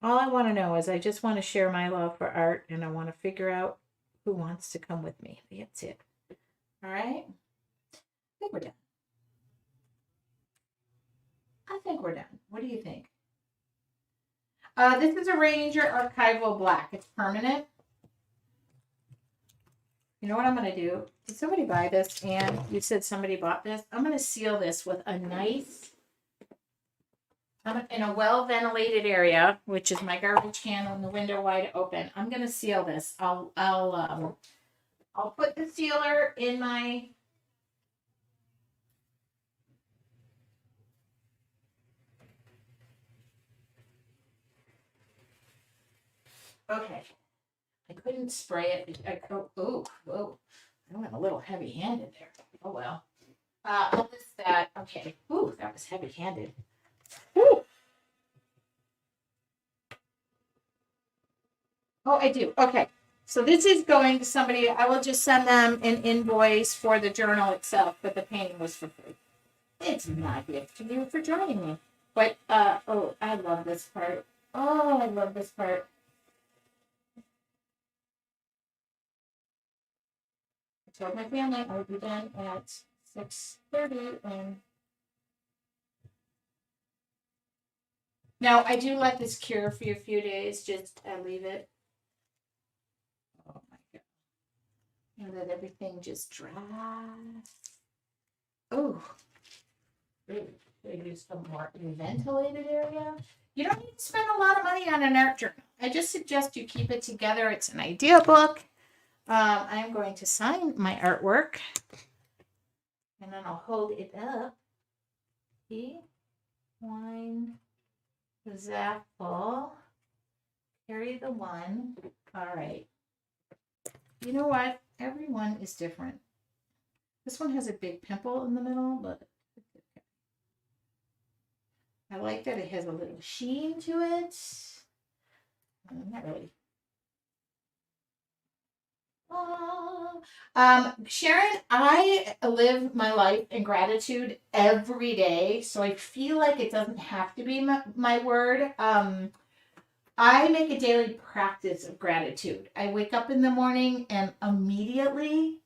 All I want to know is I just want to share my love for art, and I want to figure out who wants to come with me. That's it. All right. I think we're done. What do you think? This is a Ranger Archival Black. It's permanent. You know what I'm going to do? Did somebody buy this? And you said somebody bought this. I'm going to seal this with a nice, in a well-ventilated area, which is my garbage can and the window wide open. I'm going to seal this. I'll put the sealer in my... Okay. I couldn't spray it. Whoa. I went a little heavy-handed there. Oh, well. I'll list that. Okay. Ooh, that was heavy-handed. Ooh. Oh, I do. Okay. So this is going to somebody. I will just send them an invoice for the journal itself, but the painting was for free. It's my gift to you for joining me. But, oh, I love this part. Oh, I love this part. I told my family I would be done at 6:30 and now I do let this cure for a few days. Just I leave it. Oh my god! And let everything just dry. Oh, maybe some more ventilated area. You don't need to spend a lot of money on an art journal. I just suggest you keep it together. It's an idea book. I'm going to sign my artwork, and then I'll hold it up. See? Wine, Zapple, carry the one. All right. You know what? Everyone is different. This one has a big pimple in the middle, but I like that it has a little sheen to it. Not really. Sharon, I live my life in gratitude every day, so I feel like it doesn't have to be my word. I make a daily practice of gratitude. I wake up in the morning and immediately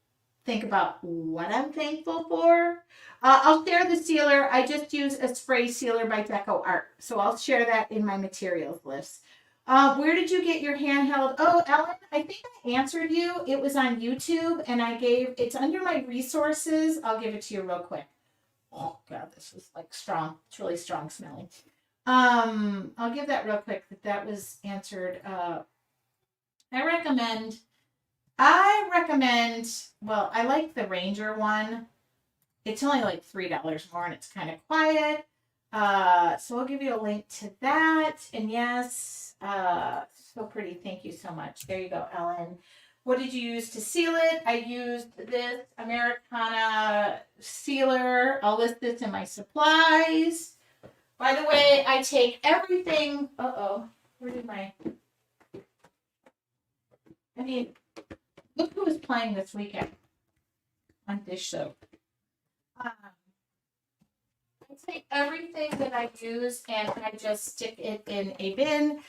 think about what I'm thankful for. I'll share the sealer. I just use a spray sealer by Deco Art, so I'll share that in my materials list. Where did you get your handheld? Oh, Ellen, I think I answered you. It was on YouTube, and it's under my resources. I'll give it to you real quick. Oh, God, this is like strong. It's really strong smelling. I'll give that real quick. That was answered. I recommend, well, I like the Ranger one. It's only like $3 more, and it's kind of quiet. So I'll give you a link to that. And yes, so pretty. Thank you so much. There you go, Ellen. What did you use to seal it? I used this Americana sealer. I'll list this in my supplies. By the way, I take everything. Where did look who is playing this weekend on dish soap. I take everything that I use and I just stick it in a bin,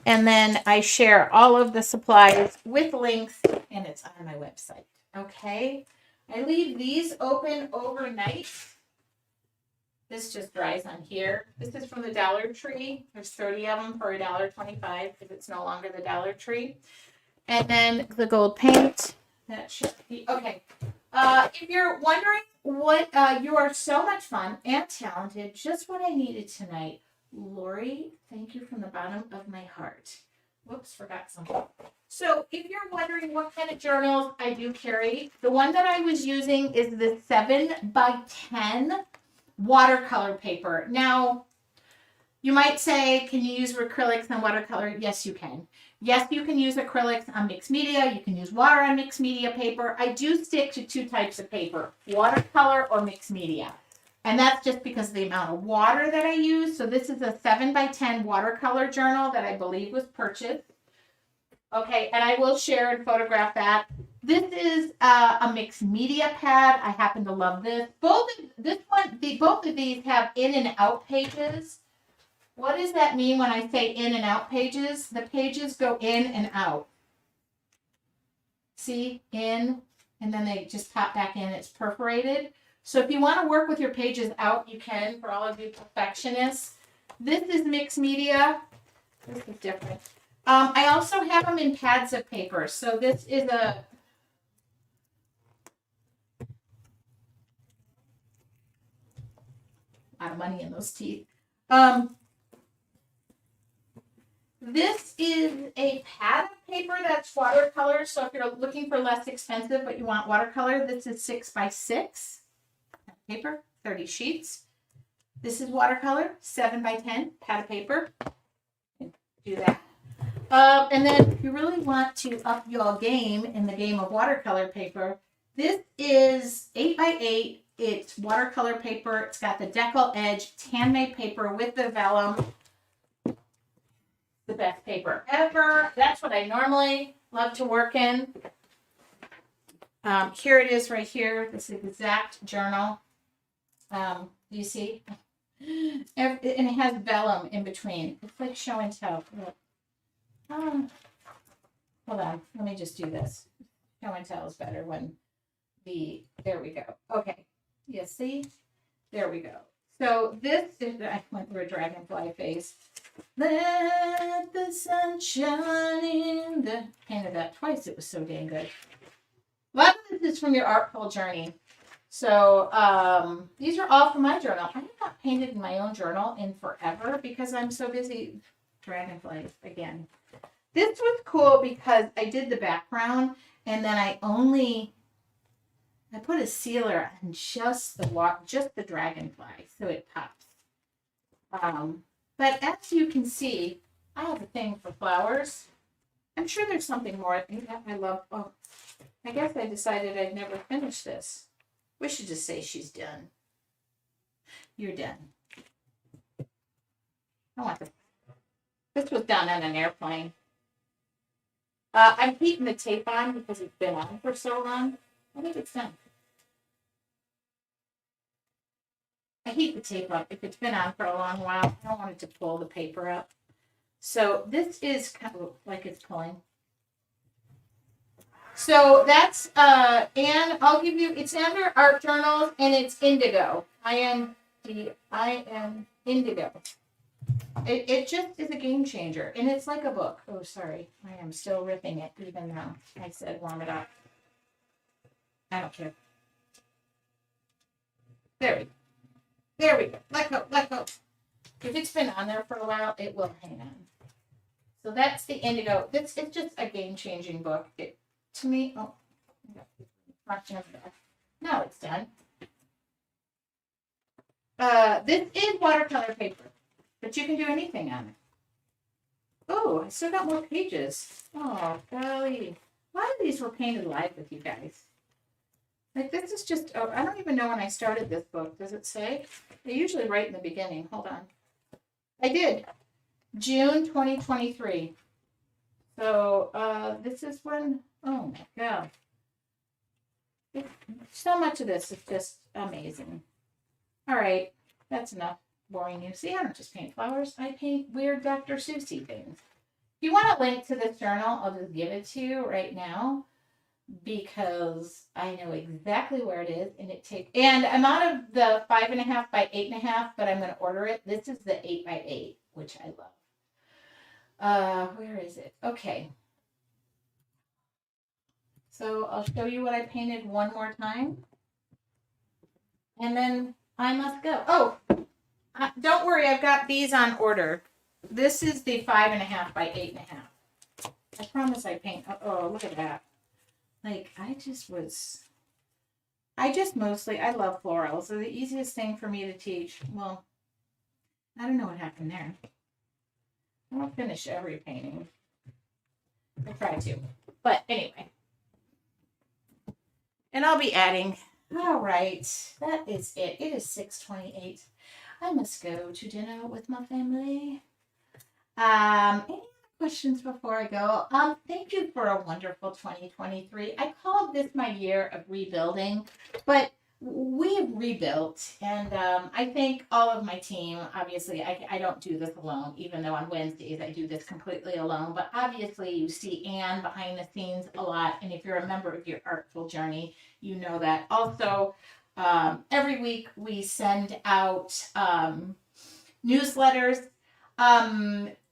and then I share all of the supplies with links, and it's on my website. Okay, I leave these open overnight. This just dries on here. This is from the Dollar Tree. There's 30 of them for $1.25 because it's no longer the Dollar Tree. And then the gold paint. That should be okay. If you're wondering what, you are so much fun and talented. Just what I needed tonight. Lori, thank you from the bottom of my heart. Whoops, forgot something. So if you're wondering what kind of journals I do carry, the one that I was using is the 7x10 watercolor paper. Now, you might say, can you use acrylics on watercolor? Yes, you can. Yes, you can use acrylics on mixed media. You can use water on mixed media paper. I do stick to 2 types of paper, watercolor or mixed media. And that's just because of the amount of water that I use. So this is a 7x10 watercolor journal that I believe was purchased. Okay, and I will share and photograph that. This is a mixed media pad. I happen to love this. Both of these have in and out pages. What does that mean when I say in and out pages? The pages go in and out. See, in, and then they just pop back in. It's perforated. So if you want to work with your pages out, you can, for all of you perfectionists. This is mixed media. This is different. I also have them in pads of paper. So this is a lot of money in those teeth. This is a pad of paper that's watercolor. So if you're looking for less expensive, but you want watercolor, this is 6x6 paper, 30 sheets. This is watercolor, 7x10 pad of paper. Do that. And then if you really want to up your game in the game of watercolor paper, this is 8x8. It's watercolor paper. It's got the decal edge, handmade paper with the vellum. The best paper ever. That's what I normally love to work in. Here it is right here. This exact journal. Do you see? And it has vellum in between. It's like show and tell. Hold on. Let me just do this. Show and tell is better when there we go. Okay. You see? There we go. So this is, I went through a dragonfly phase. Let the sun shine in the, painted that twice. It was so dang good. A lot of this is from your artful journey. So these are all from my journal. I have not painted in my own journal in forever because I'm so busy. Dragonflies again. This was cool because I did the background and then I put a sealer on just the dragonfly so it pops. But as you can see, I have a thing for flowers. I'm sure there's something more. I love. Oh, I guess I decided I'd never finish this. We should just say she's done. You're done. I want this. This was done on an airplane. I'm keeping the tape on because it's been on for so long. I think it's done. I heat the tape up. If it's been on for a long while, I don't want it to pull the paper up. So this is kind of like it's pulling. So that's, and I'll give you, it's under Art Journals and it's indigo. I am indigo. It just is a game changer and it's like a book. Oh, sorry. I am still ripping it even though I said warm it up. I don't care. There we go. There we go. Let go. Let go. If it's been on there for a while, it will hang on. So that's the indigo. It's just a game-changing book. To me, oh, now it's done. This is watercolor paper, but you can do anything on it. Oh, I still got more pages. Oh, golly. A lot of these were painted live with you guys. Like this is just, oh, I don't even know when I started this book. Does it say? They usually write in the beginning. Hold on. I did. June 2023. So this is when, oh my God. So much of this is just amazing. All right. That's enough boring you. See, I don't just paint flowers. I paint weird Dr. Seussy things. If you want a link to this journal, I'll just give it to you right now. Because I know exactly where it is, and I'm out of the 5.5 by 8.5, but I'm going to order it. This is the 8 by 8, which I love. Where is it? Okay. So I'll show you what I painted one more time, and then I must go. Oh, don't worry, I've got these on order. This is the 5.5 by 8.5. I promise I paint. Oh, look at that. Like, I love florals. They're the easiest thing for me to teach. Well, I don't know what happened there. I don't finish every painting. I try to. But anyway. And I'll be adding. All right. That is it. It is 6:28. I must go to dinner with my family. Any questions before I go? Thank you for a wonderful 2023. I called this my year of rebuilding, but we've rebuilt, and I thank all of my team. Obviously, I don't do this alone, even though on Wednesdays I do this completely alone, but obviously you see Anne behind the scenes a lot, and if you're a member of your Artful Journey, you know that. Also, every week we send out newsletters.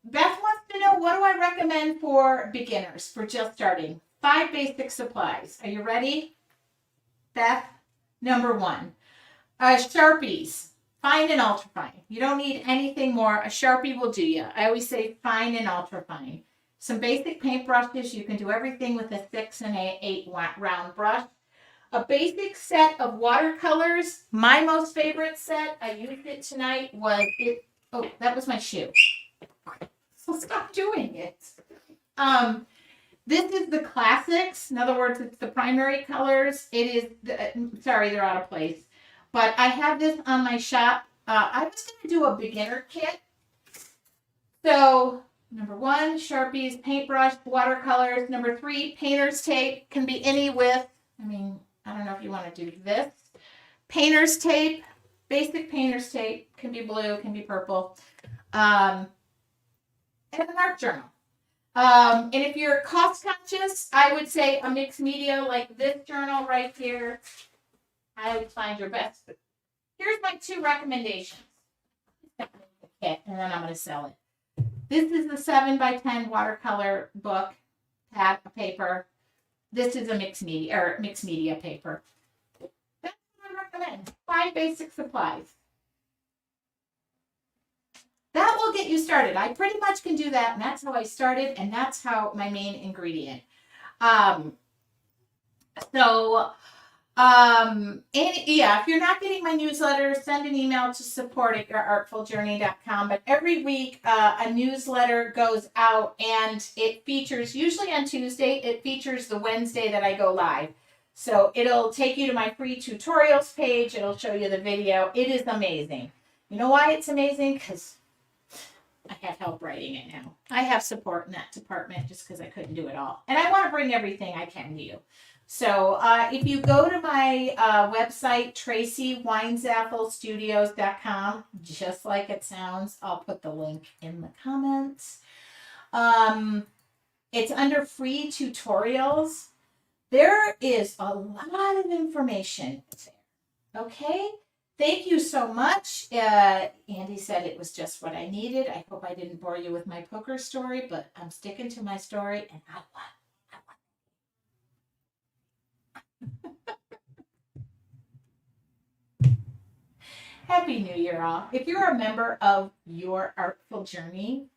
Beth wants to know, what do I recommend for beginners, for just starting? 5 basic supplies. Are you ready, Beth? Number 1, Sharpies, fine and ultrafine. You don't need anything more. A Sharpie will do you. I always say fine and ultrafine. Some basic paintbrushes. You can do everything with a 6 and an 8 round brush. A basic set of watercolors. My most favorite set, I used it tonight, was it. Oh, that was my shoe. So stop doing it. This is the classics. In other words, it's the primary colors. It is, sorry, they're out of place. But I have this on my shop. I was going to do a beginner kit. So, number 1, Sharpies, paintbrush, watercolors. Number 3, painter's tape. Can be any width. I mean, I don't know if you want to do this. Painter's tape. Basic painter's tape. Can be blue, can be purple. And an art journal. And if you're cost conscious, I would say a mixed media like this journal right here. I would find your best. Here's my 2 recommendations. And then I'm going to sell it. This is the 7x10 watercolor book, pad of paper. This is a mixed media paper. That's what I recommend. 5 basic supplies. That will get you started. I pretty much can do that, and that's how I started, and that's how my main ingredient. And yeah, if you're not getting my newsletter, send an email to support@yourartfuljourney.com. But every week, a newsletter goes out, and it features, usually on Tuesday, it features the Wednesday that I go live. So it'll take you to my free tutorials page. It'll show you the video. It is amazing. You know why it's amazing? Because I have help writing it now. I have support in that department just because I couldn't do it all. And I want to bring everything I can to you. So if you go to my website, TracyWeinzapfelstudios.com, just like it sounds, I'll put the link in the comments. It's under free tutorials. There is a lot of information there. Okay? Thank you so much. Andy said it was just what I needed. I hope I didn't bore you with my poker story, but I'm sticking to my story, and I won. Happy New Year, all. If you're a member of Your Artful Journey,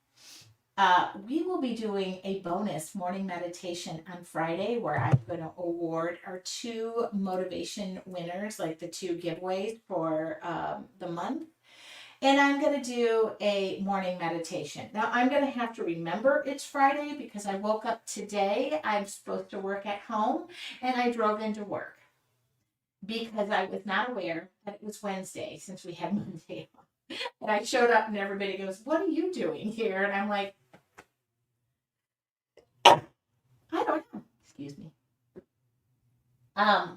we will be doing a bonus morning meditation on Friday where I'm going to award our 2 motivation winners, like the 2 giveaways for the month. And I'm going to do a morning meditation. Now, I'm going to have to remember it's Friday because I woke up today. I'm supposed to work at home, and I drove into work because I was not aware that it was Wednesday since we had Monday off. And I showed up and everybody goes, "What are you doing here?" And I'm like, I don't know. Excuse me. I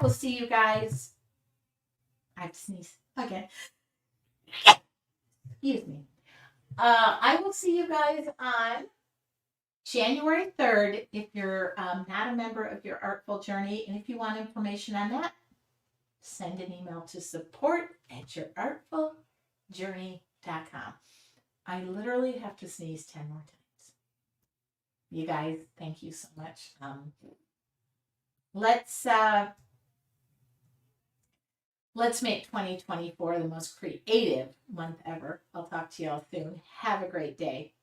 will see you guys. I have to sneeze again. Excuse me. I will see you guys on January 3rd if you're not a member of Your Artful Journey. And if you want information on that, send an email to support@yourartfuljourney.com. I literally have to sneeze 10 more times. You guys, thank you so much. Let's make 2024 the most creative month ever. I'll talk to y'all soon. Have a great day.